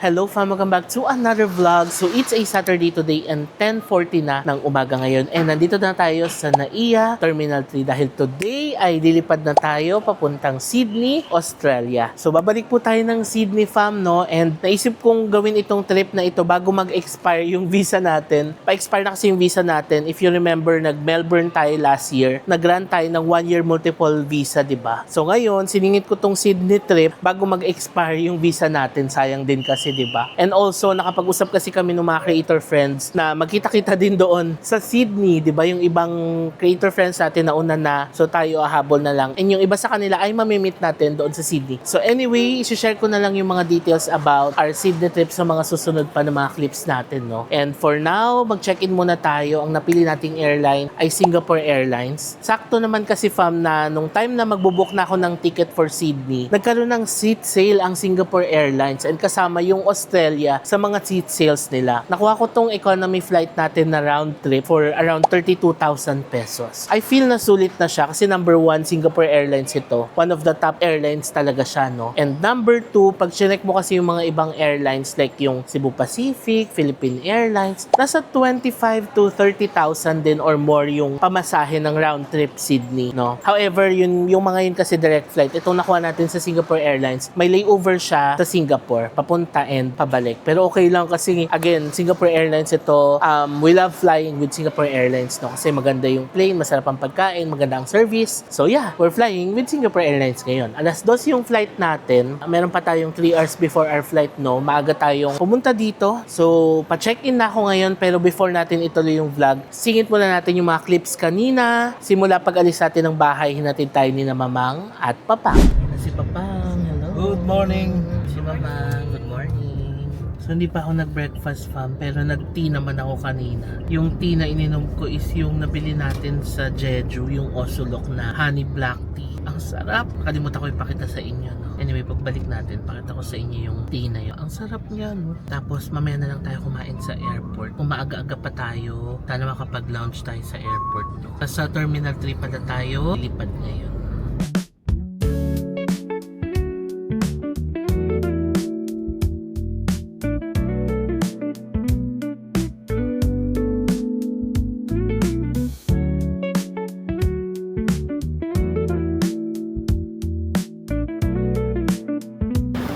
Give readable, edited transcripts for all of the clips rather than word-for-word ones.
Hello fam, welcome back to another vlog. So it's a Saturday today and 10:40 na ng umaga ngayon. And nandito na tayo sa NAIA Terminal 3 dahil today ay lilipad na tayo papuntang Sydney, Australia. So babalik po tayo ng Sydney fam, no? And naisip kong gawin itong trip na ito bago mag-expire yung visa natin. Pa-expire na kasi yung visa natin. If you remember, nag-Melbourne tayo last year. Nag-grant tayo ng 1-year multiple visa, diba? So ngayon, siningit ko tong Sydney trip bago mag-expire yung visa natin. Sayang din kasi, diba? And also, nakapag-usap kasi kami ng mga creator friends na magkita-kita din doon sa Sydney, diba? Yung ibang creator friends natin na una na, so tayo ahabol na lang. And yung iba sa kanila ay mamimit natin doon sa Sydney. So anyway, isi-share ko na lang yung mga details about our Sydney trip sa mga susunod pa na mga clips natin, no? And for now, mag-check-in muna tayo. Ang napili nating airline ay Singapore Airlines. Sakto naman kasi fam na nung time na magbubook na ako ng ticket for Sydney, nagkaroon ng seat sale ang Singapore Airlines and kasama yung Australia sa mga seat sales nila. Nakuha ko tong economy flight natin na round trip for around 32,000 pesos. I feel na sulit na siya kasi number 1, Singapore Airlines ito. One of the top airlines talaga siya, no? And number 2, pag chinek mo kasi yung mga ibang airlines like yung Cebu Pacific, Philippine Airlines, nasa 25 to 30,000 din or more yung pamasahe ng round trip Sydney, no? However, yung mga yun kasi direct flight, itong nakuha natin sa Singapore Airlines, may layover siya sa Singapore, papunta and pabalik. Pero okay lang kasi, again, Singapore Airlines ito, we love flying with Singapore Airlines, no? Kasi maganda yung plane, masarap ang pagkain, maganda ang service. So yeah, we're flying with Singapore Airlines ngayon. Alas 12 yung flight natin. Meron pa tayong 3 hours before our flight, no? Maaga tayong pumunta dito. So, pa-check-in na ako ngayon, pero before natin ituloy yung vlog, singit muna natin yung mga clips kanina. Simula pag-alis natin ng bahay, hinatid tayo ni na Mamang at Papang. Si Papang, hello. Good morning. Si Mamang, good morning. So hindi pa ako nag-breakfast fam, pero nag-tea naman ako kanina. Yung tea na ininom ko is yung nabili natin sa Jeju, yung Osulok na honey black tea. Ang sarap. Kalimutan ko ipakita sa inyo, no? Anyway, pagbalik natin, pakita ko sa inyo yung tea na yun. Ang sarap niya, no? Tapos mamaya na lang tayo kumain sa airport. Kung maaga-aga pa tayo, sana makapag-lounge tayo sa airport, no? Sa Terminal 3 pala tayo, lipad ngayon.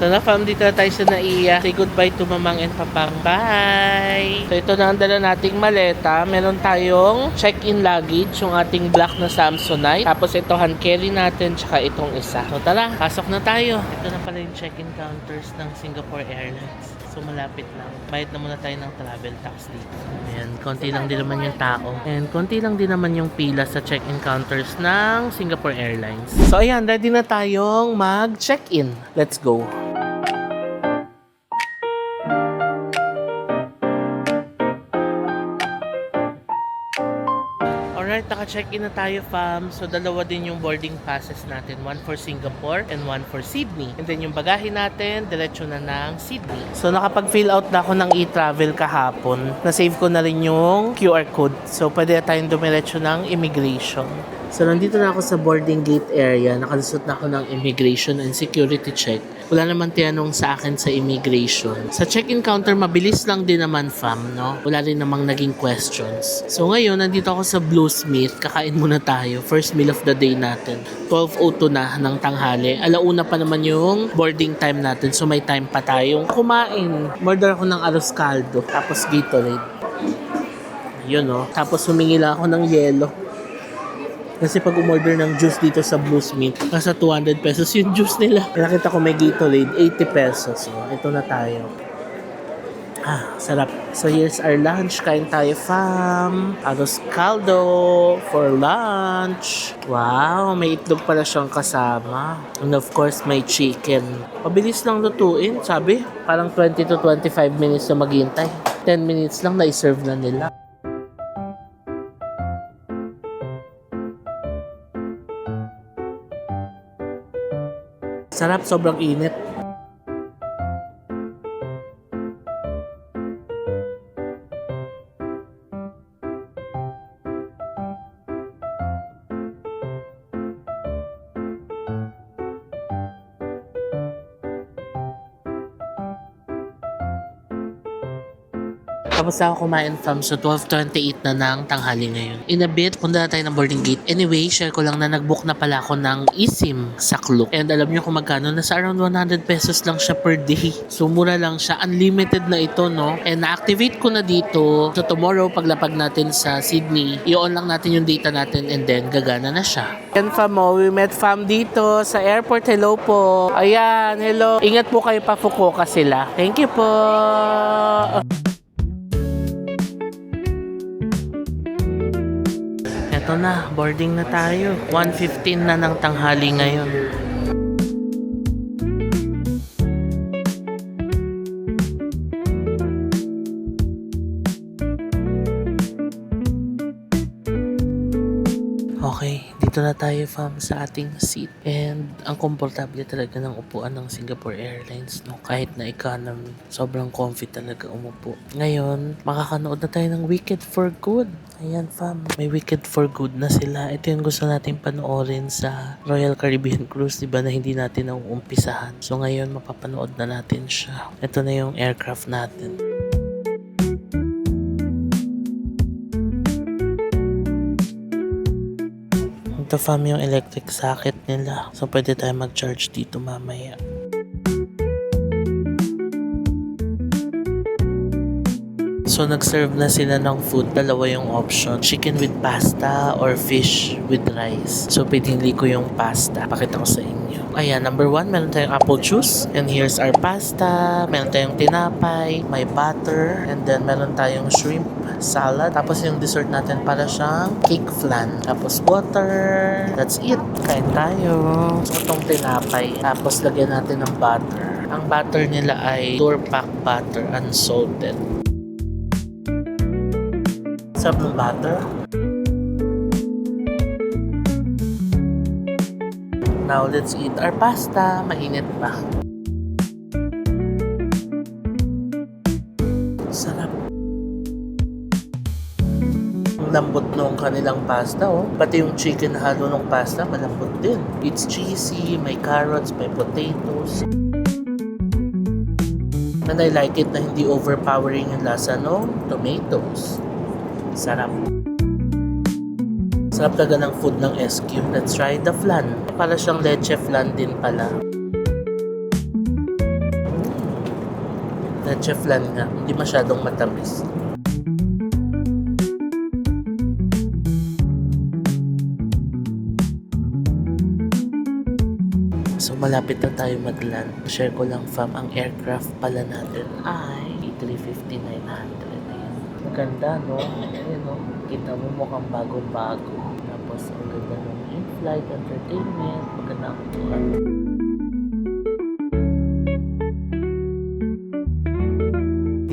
So na fam, dito na tayo sa NAIA. Say goodbye to Mamang and Papang. Bye! So ito na ang dala nating maleta. Meron tayong check-in luggage, yung ating black na Samsonite. Tapos ito hand carry natin, tsaka itong isa. So tara, pasok na tayo. Ito na pala yung check-in counters ng Singapore Airlines. So malapit lang. Bayad na muna tayo ng travel tax dito. Ayan, konti lang din naman yung tao. And konti lang din naman yung pila sa check-in counters ng Singapore Airlines. So ayan, ready na tayong mag-check-in. Let's go! Alright, naka-check-in na tayo fam. So dalawa din yung boarding passes natin. One for Singapore and one for Sydney. And then yung bagahe natin, diretso na ng Sydney. So nakapag-fill out na ako ng e-travel kahapon. Na-save ko na rin yung QR code. So pwede na tayong dumiretso ng immigration. So nandito na ako sa boarding gate area. Nakalusot na ako ng immigration and security check. Wala naman tinanong sa akin sa immigration. Sa check-in counter, mabilis lang din naman fam, no? Wala rin namang naging questions. So ngayon, nandito ako sa Bluesmith. Kakain muna tayo. First meal of the day natin. 12:02 na ng tanghali. Alauna pa naman yung boarding time natin. So may time pa tayong kumain. Order ako ng arroz caldo. Tapos Gatorade. Yun, no? Tapos humingi lang ako ng yelo. Kasi pag umorder ng juice dito sa Bluesmith, nasa 200 pesos yung juice nila. Nakita ko may Gatorade, 80 pesos. So, ito na tayo. Sarap. So, here's our lunch. Kain tayo, fam. Arroz caldo for lunch. Wow, may itlog pala siyang kasama. And of course, may chicken. Mabilis lang lutuin, sabi. Parang 20 to 25 minutes na maghintay. 10 minutes lang na-serve na nila. Sarap, sobrang init. Tapos ako kumain fam, so 12:28 na ng tanghali ngayon. In a bit, punta na tayo ng boarding gate. Anyway, share ko lang na nag-book na pala ako ng eSIM sa Klook. And alam nyo kung magkano, nasa around 100 pesos lang siya per day. So mura lang siya, unlimited na ito, no? And na-activate ko na dito. So tomorrow, paglapag natin sa Sydney, i-on lang natin yung data natin and then gagana na siya. And fam, we met fam dito sa airport. Hello po. Ayan, hello. Ingat po kayo, pa Fukuoka sila. Thank you po. Ito na, boarding na tayo. 1:15 na ng tanghali ngayon. Okay, dito na tayo fam sa ating seat. And ang komportable talaga ng upuan ng Singapore Airlines, no? Kahit na economy, sobrang comfy talaga umupo. Ngayon, makakanood na tayo ng Wicked for Good. Ayan fam, may Wicked for Good na sila. Ito yung gusto natin panoorin sa Royal Caribbean Cruise, diba, na hindi natin nauumpisahan. So ngayon, mapapanood na natin siya. Ito na yung aircraft natin. Ito fam yung electric socket nila. So pwede tayo mag-charge dito mamaya. So nag-serve na sila ng food. Dalawa yung option. Chicken with pasta or fish with rice. So pinili ko yung pasta. Pakita ko sa inyo. Ayan, number 1, meron tayong apple juice. And here's our pasta. Meron tayong tinapay. May butter. And then meron tayong shrimp salad. Tapos yung dessert natin para siyang cake flan. Tapos water. That's it. Kain tayo. So itong tinapay. Tapos lagyan natin ng butter. Ang butter nila ay door pack butter unsalted. Sarap ng butter. Now let's eat our pasta. Mainit pa. Sarap. Lambot nung kanilang pasta, oh. Pati yung chicken halo ng pasta, malambot din. It's cheesy, may carrots, may potatoes. And I like it na hindi overpowering yung lasa ng tomatoes. Sarap. Sarap talaga ng food ng SQ. Let's try the flan. Para siyang leche flan din pala. Leche flan nga. Hindi masyadong matamis. So malapit na tayo mag-land. Share ko lang fam, ang aircraft pala natin ay A350-900. Maganda, no? Ayan, no? Kita mo mukhang bagong-bago. Tapos ang ganda ng in-flight entertainment. Maganda ang upuan.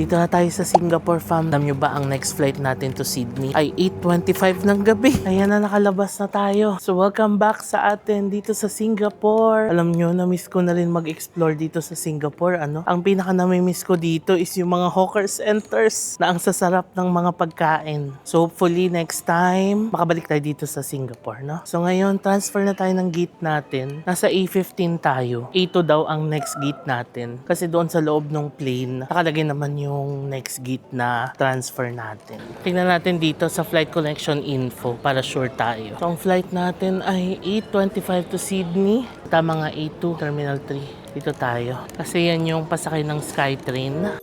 Dito na tayo sa Singapore fam. Alam nyo ba ang next flight natin to Sydney ay 8:25 ng gabi. Ayan na, nakalabas na tayo. So welcome back sa atin dito sa Singapore. Alam nyo, na-miss ko na rin mag-explore dito sa Singapore. Ano? Ang pinaka na-miss ko dito is yung mga hawker centers na ang sasarap ng mga pagkain. So hopefully next time, makabalik tayo dito sa Singapore. No? So ngayon, transfer na tayo ng gate natin. Nasa A15 tayo. A2 daw ang next gate natin. Kasi doon sa loob ng plane, nakalagay naman yung next gate na transfer natin. Tingnan natin dito sa flight connection info para sure tayo. So ang flight natin ay 8:25 to Sydney. Tama nga, A2, Terminal 3. Dito tayo. Kasi yan yung pasakay ng Skytrain.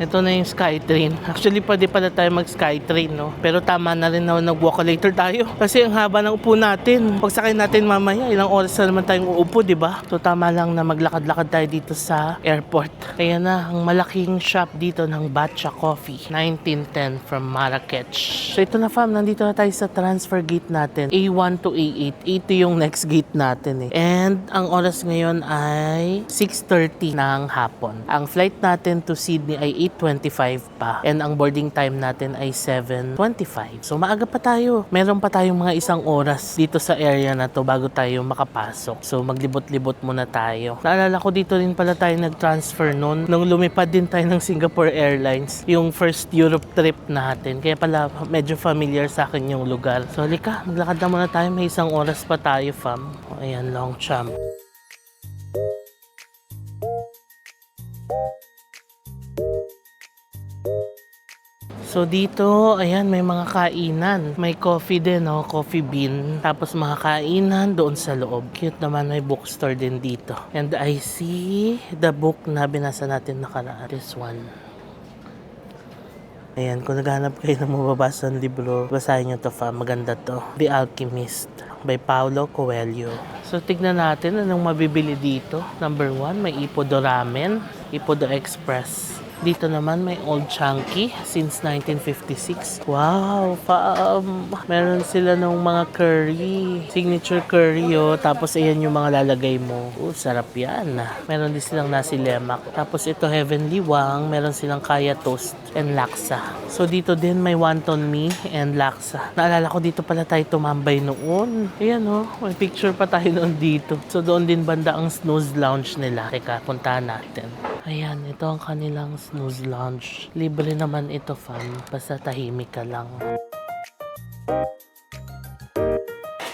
Ito na yung Skytrain. Actually, pwede pala tayo mag-Skytrain, no? Pero tama na rin na nag-walkalator tayo. Kasi ang haba ng upo natin. Pagsakay natin mamaya, ilang oras na naman tayong uupo, di ba? So, tama lang na maglakad-lakad tayo dito sa airport. Kaya na, ang malaking shop dito ng Batcha Coffee. 1910 from Marrakech. So, ito na fam, nandito na tayo sa transfer gate natin. A1 to A8. A2 yung next gate natin, eh. And, ang oras ngayon ay 6:30 ng hapon. Ang flight natin to Sydney ay 8:25 pa. And ang boarding time natin ay 7:25. So maaga pa tayo. Meron pa tayong mga isang oras dito sa area na to bago tayo makapasok. So maglibot-libot muna tayo. Naalala ko dito rin pala tayo nag-transfer noon. Nung lumipad din tayo ng Singapore Airlines. Yung first Europe trip natin. Kaya pala medyo familiar sa akin yung lugar. So halika, maglakad na muna tayo. May isang oras pa tayo fam. Ayan, long champ. So dito, ayan, may mga kainan. May coffee din, no? Coffee bean. Tapos mga kainan doon sa loob. Cute naman, may bookstore din dito. And I see the book na binasa natin nakaraan. This one. Ayan, kung naghahanap kayo ng mababasa ng libro, basahin nyo to, fam. Maganda to. The Alchemist by Paulo Coelho. So, tignan natin anong mabibili dito. Number 1, may Ippudo Ramen, Ippudo Express. Dito naman may Old Chunky since 1956. Wow, meron sila ng mga curry. Signature curry, oh. Tapos ayan yung mga lalagay mo. Sarap yan. Meron din silang nasi lemak. Tapos ito Heavenly Wang, meron silang kaya toast and laksa. So dito din may wonton mee and laksa. Naalala ko dito pala tayo tumambay noon. Ayan, oh, may picture pa tayo noon dito. So doon din banda ang snooze lounge nila. Teka, puntahan natin. Ayan, ito ang kanilang snooze lounge. Libre naman ito, fam. Basta tahimik ka lang.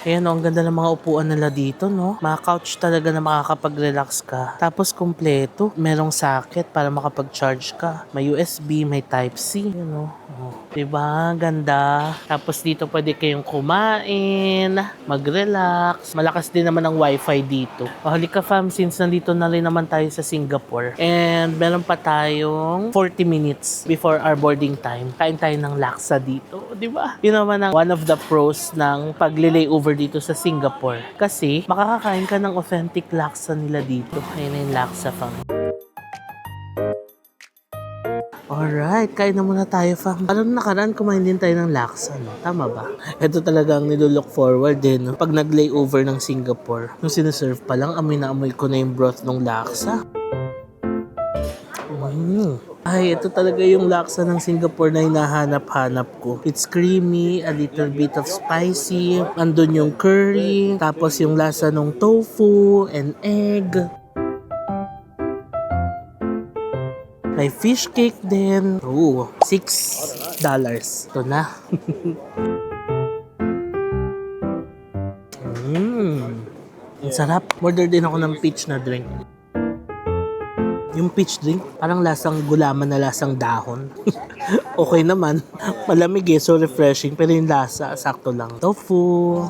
Ayan, ang ganda ng mga upuan nila dito, no? Mga couch talaga na makakapag-relax ka. Tapos, kumpleto. Merong socket para makapag-charge ka. May USB, may Type-C, you know. Oh, diba? Ganda. Tapos, dito pwede kayong kumain, mag-relax. Malakas din naman ang wifi dito. O, halika, fam, since nandito na rin naman tayo sa Singapore. And, meron pa tayong 40 minutes before our boarding time. Kain tayo ng laksa dito. Diba? Yun naman ang one of the pros ng pag-layover dito sa Singapore. Kasi, makakakain ka ng authentic laksa nila dito. Ayun na yung laksa, fam. Alright, kain na muna tayo, fam. Parang nakaraan, kumain din tayo ng laksa, no? Tama ba? Ito talaga ang nilulook forward din, no? Pag nag-layover ng Singapore. Nung sineserve pa lang, amoy na amoy ko na yung broth ng laksa. Ay, ito talaga yung laksa ng Singapore na hinahanap-hanap ko. It's creamy, a little bit of spicy, andun yung curry, tapos yung lasa ng tofu and egg. May fish cake din. Ooh, $6. Ito na. Ang sarap. Order din ako ng peach na drink. Yung peach drink, parang lasang gulaman na lasang dahon. Okay naman. Malamig so refreshing. Pero yung lasa, sakto lang. Tofu.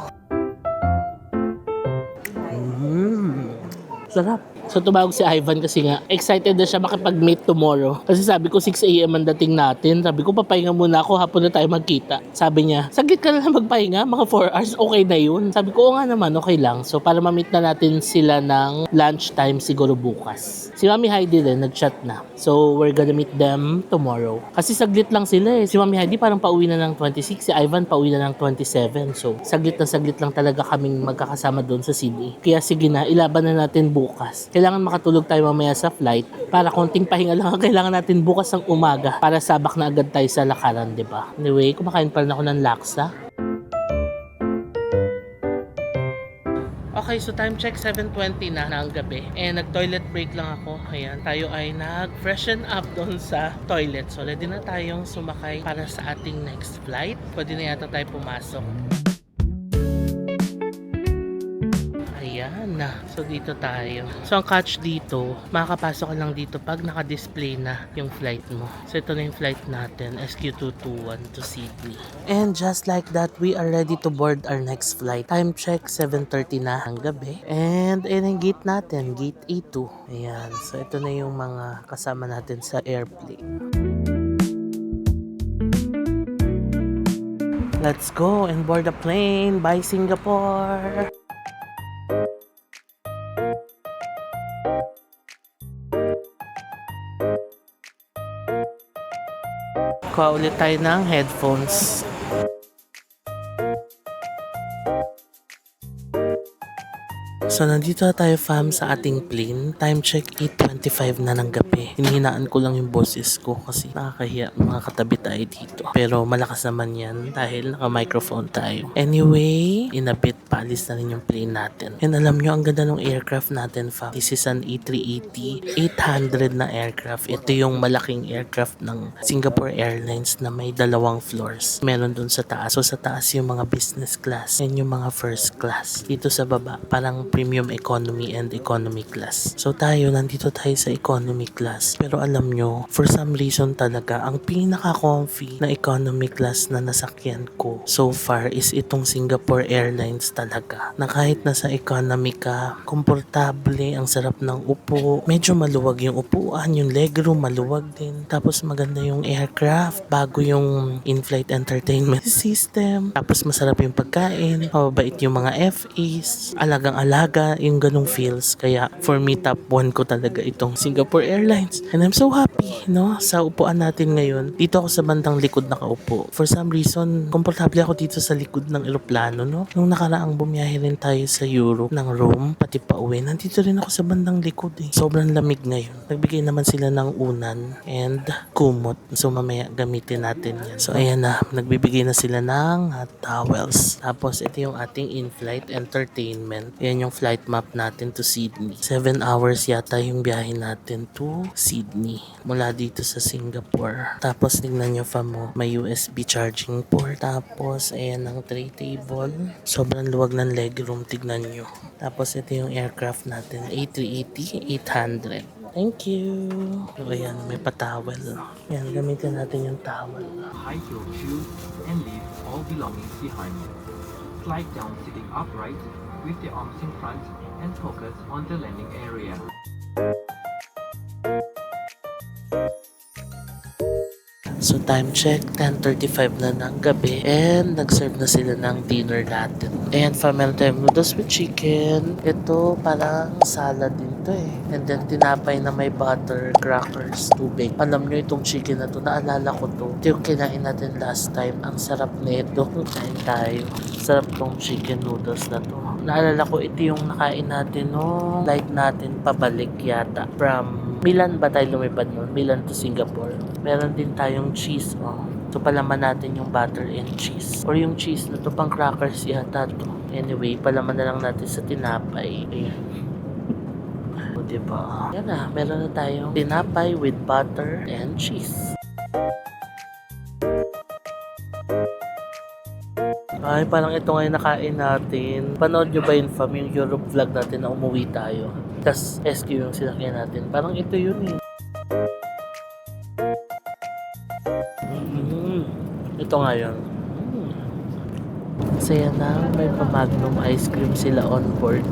Sarap. So tumawag si Ivan kasi nga excited na siya makipag-meet tomorrow. Kasi sabi ko 6 AM ang dating natin. Sabi ko papahinga muna ako, hapon na tayo magkita. Sabi niya, saglit ka na lang magpahinga, mga 4 hours, okay na yun. Sabi ko, oo nga naman, okay lang. So para ma-meet na natin sila ng lunchtime siguro bukas. Si Mami Heidi din, nag-chat na. So we're gonna meet them tomorrow. Kasi saglit lang sila eh. Si Mami Heidi parang pauwi na ng 26, si Ivan pauwi na ng 27. So saglit lang talaga kaming magkakasama doon sa Sydney. Kaya sige na, ilaban na natin bukas. Kailangan makatulog tayo mamaya sa flight para konting pahinga lang ang kailangan natin bukas ng umaga para sabak na agad tayo sa lakaran, di ba? Anyway, kumakain pa rin ako ng laksa. Okay, so time check 7:20 na ng gabi. And nag-toilet break lang ako. Ayan, tayo ay nag-freshen up doon sa toilet. So ready na tayong sumakay para sa ating next flight. Pwede na yata tayo pumasok. Ayan na. So dito tayo. So ang catch dito, makakapasok ka lang dito pag naka-display na yung flight mo. So ito na yung flight natin, SQ221 to Sydney. And just like that, we are ready to board our next flight. Time check, 7:30 na ang gabi. And yung gate natin, gate A2. Ayan. So ito na yung mga kasama natin sa airplane. Let's go and board the plane. Bye Singapore! Kuha ulit tayo ng headphones. So, nandito na tayo, fam, sa ating plane. Time check, 8:25 na ng gabi. Hinihinaan ko lang yung boses ko kasi nakakahiya mga katabi tayo dito. Pero malakas naman yan dahil naka-microphone tayo. Anyway, in a bit, paalis na rin yung plane natin. And alam nyo, ang ganda ng aircraft natin, fam. This is an A380 800 na aircraft. Ito yung malaking aircraft ng Singapore Airlines na may 2 floors. Meron dun sa taas. So, sa taas yung mga business class and yung mga first class. Dito sa baba, parang premium premium economy and economy class. So tayo, nandito tayo sa economy class. Pero alam nyo, for some reason talaga, ang pinaka-comfy na economy class na nasakyan ko so far is itong Singapore Airlines talaga. Na kahit nasa economy ka, komportable, ang sarap ng upo. Medyo maluwag yung upuan, yung legroom maluwag din. Tapos maganda yung aircraft, bago yung in-flight entertainment system. Tapos masarap yung pagkain, mababait yung mga FAs, alagang-alaga, yung ganong feels. Kaya for me, top 1 ko talaga itong Singapore Airlines. And I'm so happy, no? Sa upuan natin ngayon, dito ako sa bandang likod nakaupo. For some reason, komportable ako dito sa likod ng eroplano, no? Nung nakaraang bumiyahe rin tayo sa Europe, ng Rome, pati pa uwi, nandito rin ako sa bandang likod eh. Sobrang lamig ngayon. Nagbigay naman sila ng unan and kumot. So mamaya gamitin natin yan. So ayan na, nagbibigay na sila ng towels. Tapos ito yung ating in-flight entertainment. Yan yung flight map natin to Sydney. 7 hours yata yung biyahe natin to Sydney. Mula dito sa Singapore. Tapos tingnan nyo fa mo, may USB charging port. Tapos ayan ang tray table. Sobrang luwag ng legroom, tignan nyo. Tapos ito yung aircraft natin, A380-800. Thank you. So, ayan, may pa-towel. Ayan, gamitin natin yung towel. Hide your shoes and leave all belongings behind you. Slide down sitting upright with the arms in front and focus on the landing area. So time check, 10:35 na ng gabi and nag-serve na sila ng dinner natin. And family time noodles with chicken. Ito parang salad din to eh. And then tinapay na may butter, crackers, tubig. Alam nyo itong chicken na to, naalala ko to. Ito yung kinain natin last time. Ang sarap nito. Kain tayo. Sarap tong chicken noodles na to. Naalala ko ito yung nakain natin no flight natin pabalik yata from Milan ba tayo lumipad nun? Milan to Singapore. Meron din tayong cheese, oh. So, palaman natin yung butter and cheese. Or yung cheese na to, pang crackers yata to. Anyway, palaman na lang natin sa tinapay. Ayan. O, diba? Yan na, meron na tayong tinapay with butter and cheese. Ay, parang ito ngayon nakain natin. Panood nyo ba yung yung Europe vlog natin na umuwi tayo? Tapos SQ yung sinakyan natin. Parang ito yun eh. Ito nga yun. Saya na, may pa-Magnum ice cream sila on board.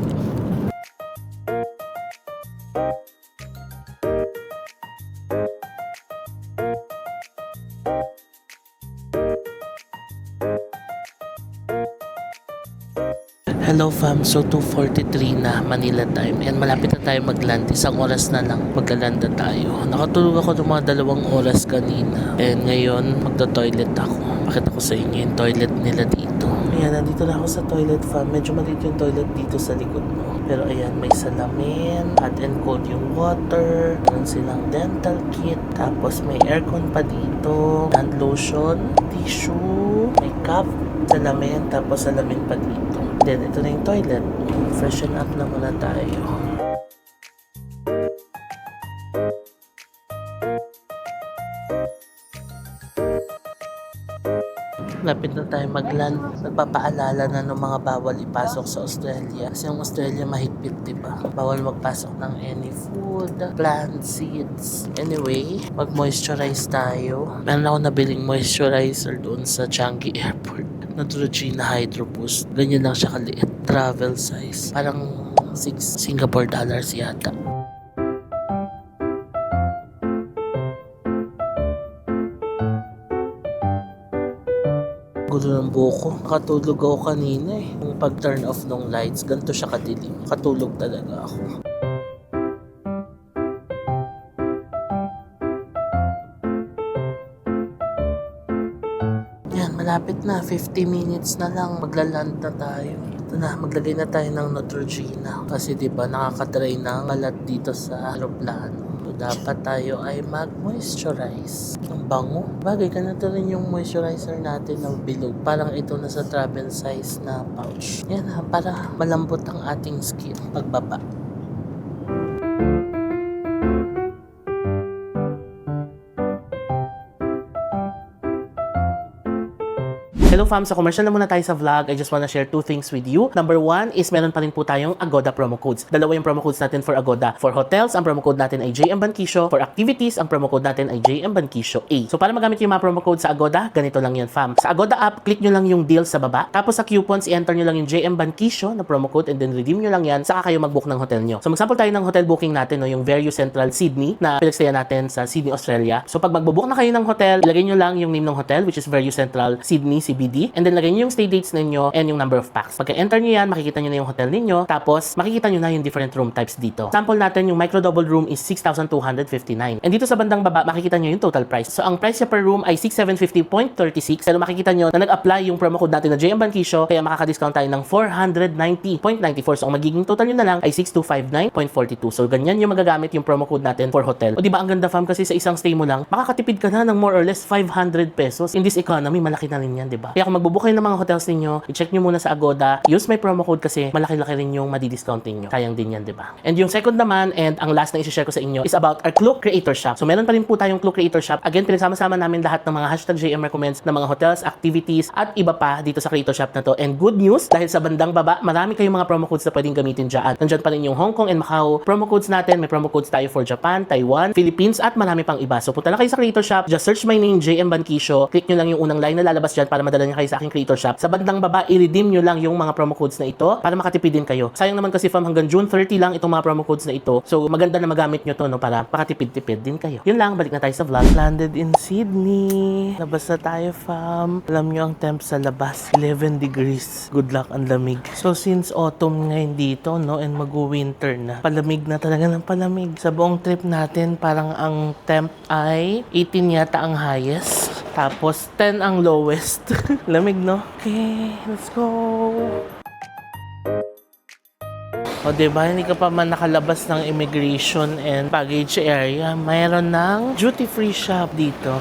Hello fam, so 2:43 na Manila time and malapit na tayo mag-land. Isang oras na lang mag-land na tayo. Nakatulog ako ng mga 2 oras kanina and ngayon magto-toilet ako. Pakita ko sa inyo yung toilet nila dito. Ayan, nandito na ako sa toilet fam. Medyo maliit yung toilet dito sa likod mo. Pero ayan, may salamin, hot and cold yung water, meron silang dental kit, tapos may aircon pa dito, hand lotion, tissue, may cup, salamin, tapos salamin pa dito. Then, ito na yung toilet. Freshen up na muna tayo. Lapit na tayo mag-land. Nagpapaalala na ng mga bawal ipasok sa Australia. Kasi yung Australia mahigpit, diba? Bawal magpasok ng any food, plant, seeds. Anyway, mag-moisturize tayo. Meron ako nabiling moisturizer doon sa Changi Airport. Neutrogena Hydro Boost. Ganyan lang siya kaliit. Travel size. Parang 6 Singapore dollars yata. Gulo ng buko. Nakatulog ako kanina eh. Yung pag-turn off ng lights, ganito siya kadilim. Katulog talaga ako. Yan, malapit na. 50 minutes na lang. Maglaland na tayo. Ito na, maglagay na tayo ng Neutrogena. Kasi diba, nakaka-dry na ang kalat dito sa aeroplano. Dapat tayo ay mag-moisturize. Ang bango. Bagay, ganito rin yung moisturizer natin ng bilog. Parang ito na sa travel size na pouch. Yan ha, para malambot ang ating skin pagbaba. Hello fam, so commercial na muna tayo sa vlog. I just wanna share two things with you. Number one is meron pa rin po tayong Agoda promo codes. Dalawa yung promo codes natin for Agoda. For hotels, ang promo code natin ay JM Bankisyo. For activities, ang promo code natin ay JM Bankisyo A. So para magamit yung mga promo code sa Agoda, ganito lang yan fam. Sa Agoda app, click nyo lang yung deal sa baba. Tapos sa coupons, i-enter nyo lang yung JM Bankisyo na promo code and then redeem nyo lang yan. Saka kayo mag-book ng hotel nyo. So mag-sample tayo ng hotel booking natin, no, yung Verio Central Sydney na pinagstaya natin sa Sydney, Australia. So pag magbo-book na kayo ng hotel, ilagay nyo lang yung name ng hotel which is Verio Central Sydney CBD and then lagay nyo yung stay dates ninyo and yung number of packs. Pagka-enter nyo yan, makikita nyo na yung hotel ninyo. Tapos makikita nyo na yung different room types dito. Sample natin yung micro double room is 6,259. And dito sa bandang baba, makikita nyo yung total price. So ang price niya per room ay 6,750.36. Pero makikita nyo na nag-apply yung promo code natin na JM Bankisyo kaya makaka-discount tayo ng 490.94. So ang magiging total nyo na lang ay 6,259.42. So ganyan yung magagamit yung promo code natin for hotel. O diba ang ganda fam kasi sa isang stay mo lang, makakatipid ka na ng more or less 500 pesos. In this economy, malaki na rin yan, diba? Kaya kung magbubook kayo ng mga hotels ninyo, i-check nyo muna sa Agoda, use my promo code kasi malaki-laki rin yung madi-discount ninyo. Sayang din yan, diba? And yung second naman, and ang last na i-share ko sa inyo is about our Klook Creator Shop. So meron pa rin po tayong Klook Creator Shop. Again, pinagsama-sama namin lahat ng mga hashtag JM recommends ng mga hotels, activities, at iba pa dito sa Creator Shop na to. And good news, dahil sa bandang baba, marami kayong mga promo codes na pwedeng gamitin dyan. Nandyan pa rin yung Hong Kong and Macau promo codes natin. May promo codes tayo for Japan, Taiwan, Philippines, at marami pang iba. So punta lang kayo sa Creator Shop. Just search my name, JM Bankisyo. Click nyo lang yung unang line na lalabas dyan para madala nyo kayo sa aking Creator Shop. Sa bandang baba, i-redeem nyo lang yung mga promo codes na ito para makatipid din kayo. Sayang naman kasi fam hanggang June 30 lang itong mga promo codes na ito. So maganda na magamit nyo to no para makatipid-tipid din kayo. Yun lang, balik na tayo sa vlog. Landed in Sydney. Labas na tayo fam. Alam nyo ang temp sa labas, 11 degrees. Good luck ang lamig. So since autumn ngayon dito no and mag-winter na, palamig na talaga ng palamig. Sa buong trip natin parang ang temp ay 18 yata ang highest. Tapos 10 ang lowest. Lamig no? Okay, let's go. O diba, hindi ka pa man nakalabas ng immigration and baggage area, mayroon ng duty-free shop dito.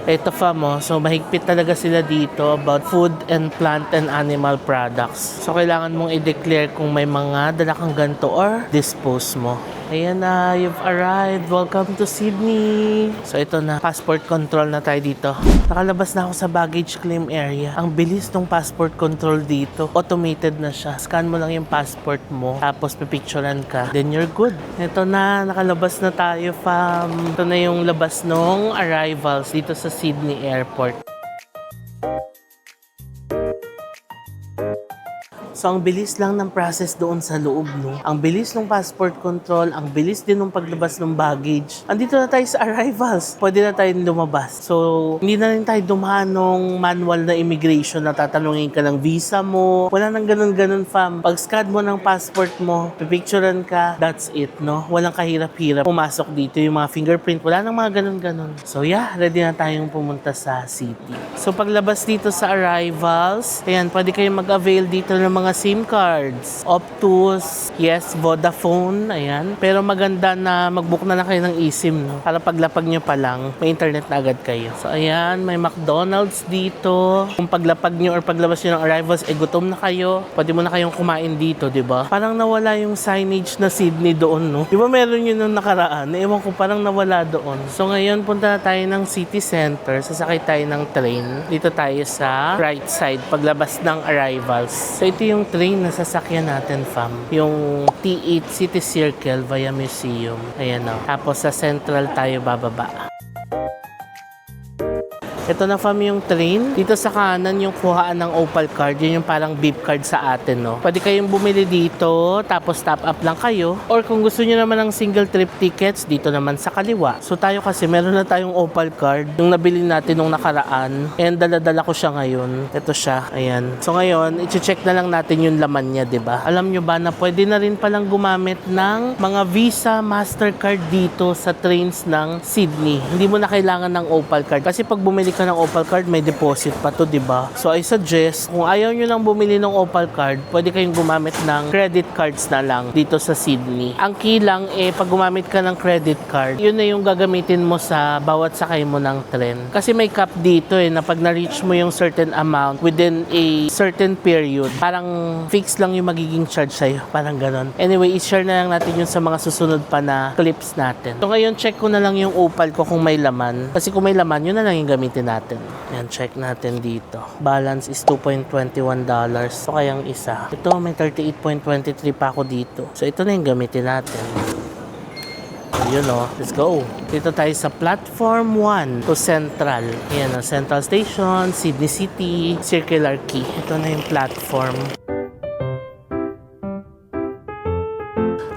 Ito fam, so mahigpit talaga sila dito about food and plant and animal products. So kailangan mong i-declare kung may mga dala kang ganito or dispose mo. Ayan na, you've arrived. Welcome to Sydney. So ito na, passport control na tayo dito. Nakalabas na ako sa baggage claim area. Ang bilis ng passport control dito. Automated na siya. Scan mo lang yung passport mo, tapos pipicturean ka. Then you're good. Ito na, nakalabas na tayo fam. Ito na yung labas nung arrivals dito sa Sydney Airport. So, ang bilis lang ng process doon sa loob, no? Ang bilis ng passport control, ang bilis din ng paglabas ng baggage. Andito na tayo sa arrivals. Pwede na tayo lumabas. So, hindi na rin tayo dumaan ng manual na immigration na tatanungin ka ng visa mo. Wala nang ganun-ganun, fam. Pag scan mo ng passport mo, pipicturean ka, that's it, no? Walang kahirap-hirap pumasok dito. Yung mga fingerprint, wala nang mga ganun-ganun. So, yeah, ready na tayong pumunta sa city. So, paglabas dito sa arrivals, ayan, pwede kayong mag-avail dito ng mga SIM cards. Optus, yes, Vodafone, ayan. Pero maganda na mag-book na kayo ng eSIM, no? Para paglapag nyo pa lang, may internet na agad kayo. So, ayan, may McDonald's dito. Kung paglapag nyo or paglabas nyo ng arrivals, gutom na kayo, pwede mo na kayong kumain dito, di ba? Parang nawala yung signage na Sydney doon, no? Di ba meron yun nung nakaraan? Ewan ko, parang nawala doon. So, ngayon, punta na tayo ng city center. Sasakay tayo ng train. Dito tayo sa right side, paglabas ng arrivals. So, ito yung train na sasakyan natin, fam. Yung T8 City Circle via Museum. Ayan o. Tapos sa Central tayo bababa. Ito na fam yung train. Dito sa kanan yung kuhaan ng Opal card. Yun yung parang beep card sa atin, no? Pwede kayong bumili dito, tapos top up lang kayo. Or kung gusto nyo naman ng single trip tickets, dito naman sa kaliwa. So tayo kasi, meron na tayong Opal card. Yung nabili natin nung nakaraan. And dala-dala ko siya ngayon. Ito siya. Ayan. So ngayon, i-check na lang natin yung laman niya, diba? Alam nyo ba na pwede na rin palang gumamit ng mga Visa, Mastercard dito sa trains ng Sydney. Hindi mo na kailangan ng Opal card. Kasi pag bumili ka ng Opal card, may deposit pa to, diba? So I suggest, kung ayaw nyo lang bumili ng Opal card, pwede kayong gumamit ng credit cards na lang dito sa Sydney. Ang key lang, pag gumamit ka ng credit card, yun na yung gagamitin mo sa bawat sakay mo ng tren. Kasi may cap dito na pag na-reach mo yung certain amount within a certain period, parang fix lang yung magiging charge sa'yo. Parang ganon. Anyway, i-share na lang natin yun sa mga susunod pa na clips natin. So ngayon, check ko na lang yung Opal ko kung may laman. Kasi kung may laman, yun na lang yung gamitin gagamitin natin. Yan, check natin dito. Balance is $2.21. So, kayang isa. Ito, may 38.23 pa ako dito. So, ito na yung gamitin natin. Yun o, let's go. Dito tayo sa Platform 1 to Central. Ayan o, Central Station, Sydney City, Circular Quay. Ito na yung platform.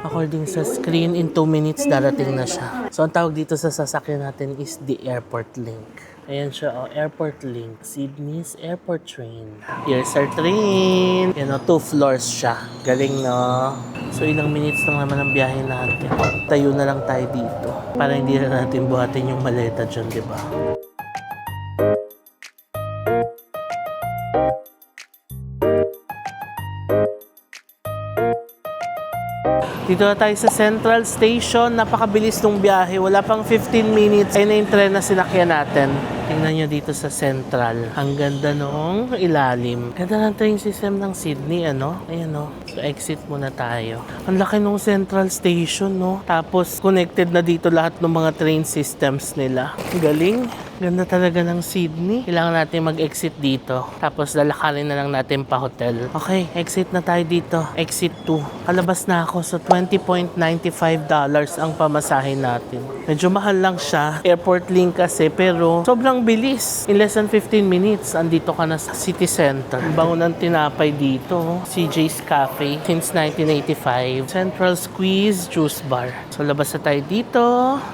According sa screen, in 2 minutes darating na siya. So, ang tawag dito sa sasakyan natin is the Airport Link. Ayan siya, oh, Airport Link, Sydney's Airport Train. Here's our train. Yan o, 2 floors siya. Galing, no? So, ilang minutes lang naman ang biyahe natin. Tayo na lang tayo dito. Para hindi na natin buhatin yung maleta dyan, di ba? Dito na tayo sa Central Station. Napakabilis nung biyahe. Wala pang 15 minutes. Ayun na yung tren na sinakyan natin. Tingnan nyo dito sa Central. Ang ganda noong ilalim. Ganda ng train system ng Sydney, ano? Ayan, no? So, exit muna tayo. Ang laki nung Central Station, no? Tapos, connected na dito lahat ng mga train systems nila. Galing. Ganda talaga ng Sydney. Kailangan natin mag-exit dito. Tapos, lalakarin na lang natin pa hotel. Okay, exit na tayo dito. Exit 2. Kalabas na ako. So, $20.95 ang pamasahin natin. Medyo mahal lang siya. Airport Link kasi, pero sobrang bilis. In less than 15 minutes, andito ka na sa city center. Bango ng tinapay dito. CJ's Cafe since 1985. Central Squeeze Juice Bar. So, labas na tayo dito.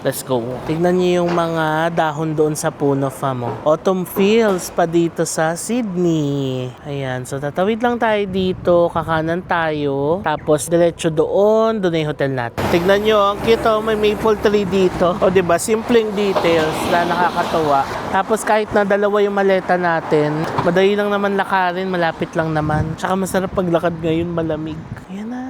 Let's go. Tignan niyo yung mga dahon doon sa puno, fam. Autumn feels pa dito sa Sydney. Ayan. So, tatawid lang tayo dito. Kakanan tayo. Tapos, diretso doon. Doon na yung hotel natin. Tignan nyo. Ang cute, oh. May maple tree dito. O, diba? Simpleng details na nakakatawa. Tapos, kahit na dalawa yung maleta natin, madali lang naman lakarin. Malapit lang naman. Tsaka masarap paglakad ngayon. Malamig. Ayan na.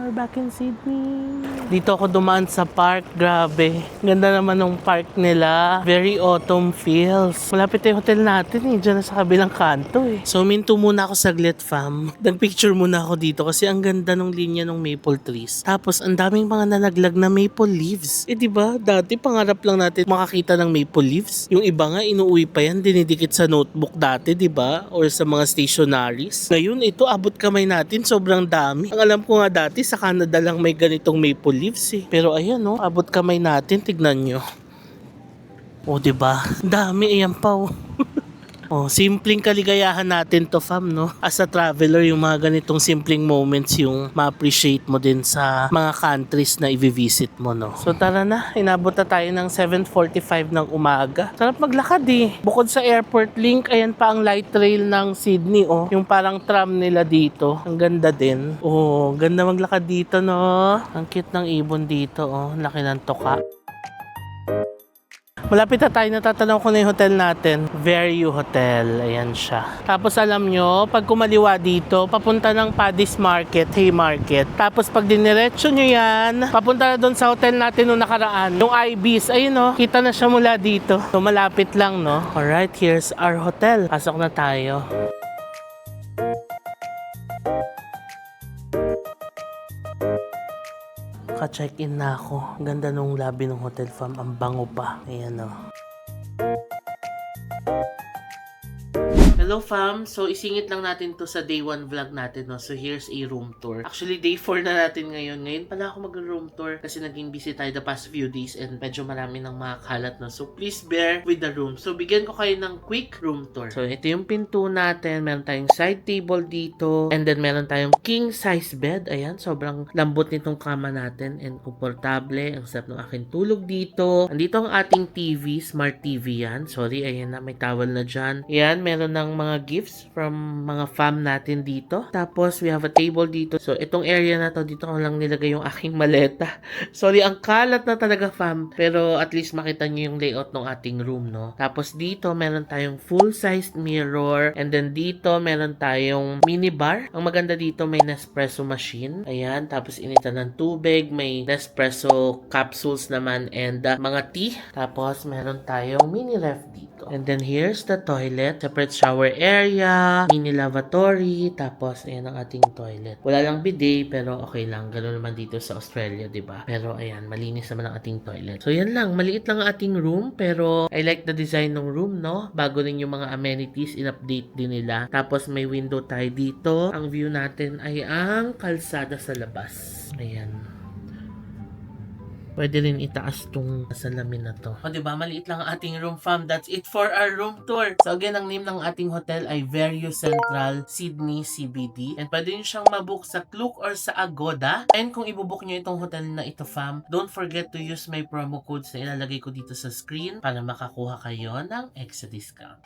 We're back in Sydney. Dito ako dumaan sa park. Grabe. Ganda naman ng park nila. Very autumn feels. Malapit yung hotel natin eh. Diyan na sa kabilang kanto eh. So, minto muna ako saglit, fam. Nag-picture muna ako dito kasi ang ganda ng linya ng maple trees. Tapos, ang daming mga nalaglag na maple leaves. Eh, diba? Dati, pangarap lang natin makakita ng maple leaves. Yung iba nga, inuuwi pa yan. Dinidikit sa notebook dati, diba? Or sa mga stationaries. Ngayon, ito, abot kamay natin. Sobrang dami. Ang alam ko nga dati, sa Canada lang may ganitong maple leaves eh. Pero ayan no, abot kamay natin, tignan nyo. O diba? Dami, ayan pa oh. Oh, simpleng kaligayahan natin to, fam, no? As a traveler, yung mga ganitong simpleng moments yung ma-appreciate mo din sa mga countries na i-visit mo, no? So tara na, inabot na tayo ng 7:45 ng umaga. Sarap maglakad eh. Bukod sa Airport Link, ayan pa ang light rail ng Sydney, oh. Yung parang tram nila dito. Ang ganda din. Oh, ganda maglakad dito, no? Ang cute ng ibon dito, oh. Laki ng toka. Malapit na tayo, natatanong ko na yung hotel natin. Veru Hotel. Ayan siya. Tapos alam nyo, pag kumaliwa dito, papunta ng Paddy's Market, Haymarket. Tapos pag diniretso nyo yan, papunta na doon sa hotel natin nung nakaraan. Yung Ibis, ayun no, kita na siya mula dito. So malapit lang no. Alright, here's our hotel. Pasok na tayo. Ka-check-in na ako. Ganda nung lobby ng hotel, fam. Ang bango pa. Ayan o. Hello fam! So isingit lang natin to sa day 1 vlog natin, no? So here's a room tour. Actually day 4 na natin ngayon. Ngayon pala ako mag-room tour kasi naging busy tayo the past few days and medyo marami ng mga kalat, no? So please bear with the room. So bigyan ko kayo ng quick room tour. So ito yung pinto natin. Meron tayong side table dito and then meron tayong king size bed. Ayan, sobrang lambot nitong kama natin and komportable. Ang sarap ng aking tulog dito. Andito ang ating TV, smart TV yan. Sorry, ayan na, may towel na dyan. Ayan, meron ng mga gifts from mga fam natin dito. Tapos, we have a table dito. So, itong area na to, dito ko lang nilagay yung aking maleta. Sorry, ang kalat na talaga, fam. Pero, at least makita nyo yung layout ng ating room, no? Tapos, dito, meron tayong full-sized mirror. And then, dito, meron tayong minibar. Ang maganda dito, may Nespresso machine. Ayan. Tapos, initan ng tubig. May Nespresso capsules naman and mga tea. Tapos, meron tayong mini ref dito. And then, here's the toilet. Separate shower shower area, mini lavatory, tapos ayan ang ating toilet. Wala lang bidet, pero okay lang. Ganoon naman dito sa Australia, di ba? Pero ayan, malinis naman ang ating toilet. So yan lang, maliit lang ang ating room, pero I like the design ng room, no? Bago rin yung mga amenities, in-update din nila. Tapos may window tayo dito. Ang view natin ay ang kalsada sa labas. Ayan. Pwede rin itaas tong salamin na to. O diba, maliit lang ang ating room, fam. That's it for our room tour. So again, ang name ng ating hotel ay Verio Central Sydney CBD. And pwede nyo siyang mabook sa Klook or sa Agoda. And kung ibubook nyo itong hotel na ito, fam, don't forget to use my promo codes na ilalagay ko dito sa screen para makakuha kayo ng extra discount.